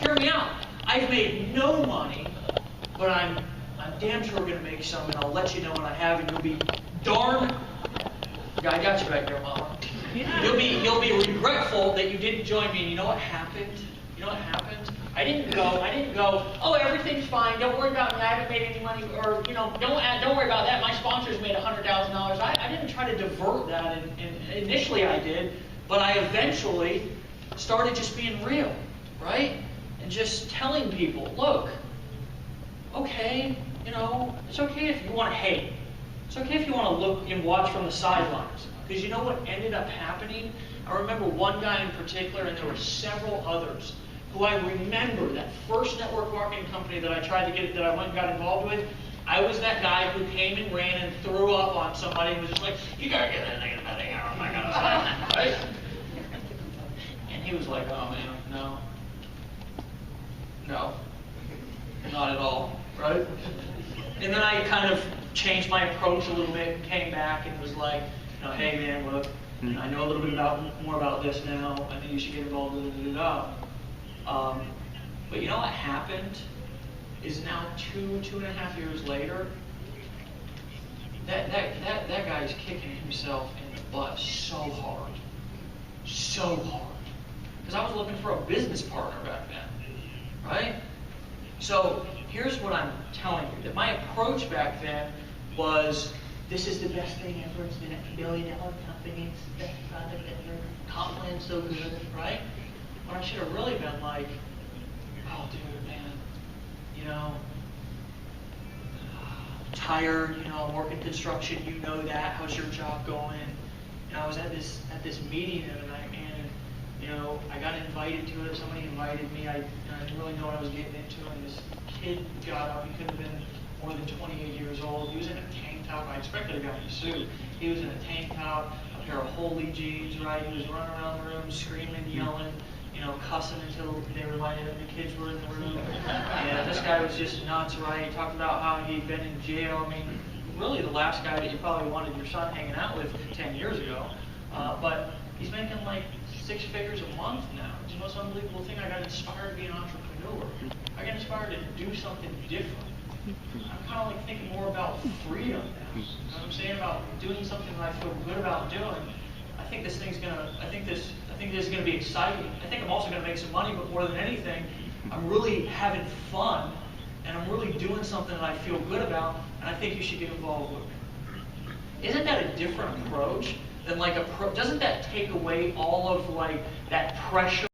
hear me out. I've made no money, but I'm damn sure going to make some, and I'll let you know when I have, and you'll be darn. Yeah, I got you right there, Mama. You'll be regretful that you didn't join me. And you know what happened? You know what happened? I didn't go. Oh, everything's fine. Don't worry about me. I haven't made any money, or don't worry about that. My sponsors made $100,000. I didn't try to divert that, and initially I did, but I eventually started just being real, right? And just telling people, look, okay, it's okay if you want to hate. It's okay if you want to look and watch from the sidelines. Because you know what ended up happening? I remember one guy in particular, and there were several others, who I remember that first network marketing company that I went and got involved with. I was that guy who came and ran and threw up on somebody and was just like, you gotta get that thing in that thing, oh my God, right? And he was like, oh man, no, not at all, right? And then I kind of changed my approach a little bit and came back and was like, hey man, look, I know a little bit more about this now. I think you should get involved with it. But you know what happened is now 2.5 years later, that guy's kicking himself in the butt so hard. Because I was looking for a business partner back then, right? So here's what I'm telling you, that my approach back then was, this is the best thing ever, it's been $1 billion company, it's the best product ever, comp plan's so good, right? When I should have really been like, oh dude, man, tired, I'm working construction, you know that, how's your job going? And I was at this meeting the other night, man, and I got invited to it, somebody invited me, I didn't really know what I was getting into, and this kid got up, he couldn't have been more than 28 years old, he was in a tank top, I expected a guy in a suit, he was in a tank top, a pair of holy jeans, right, he was running around the room, screaming, yelling, cussing until they reminded him the kids were in the room. And this guy was just nuts, right? He talked about how he'd been in jail. I mean, really the last guy that you probably wanted your son hanging out with 10 years ago. But he's making like 6 figures a month now. It's the most unbelievable thing. I got inspired to be an entrepreneur. I got inspired to do something different. I'm kind of like thinking more about freedom now. You know what I'm saying? About doing something that I feel good about doing. I think this is gonna be exciting. I think I'm also gonna make some money, but more than anything, I'm really having fun, and I'm really doing something that I feel good about, and I think you should get involved with me. Isn't that a different approach than doesn't that take away all of that pressure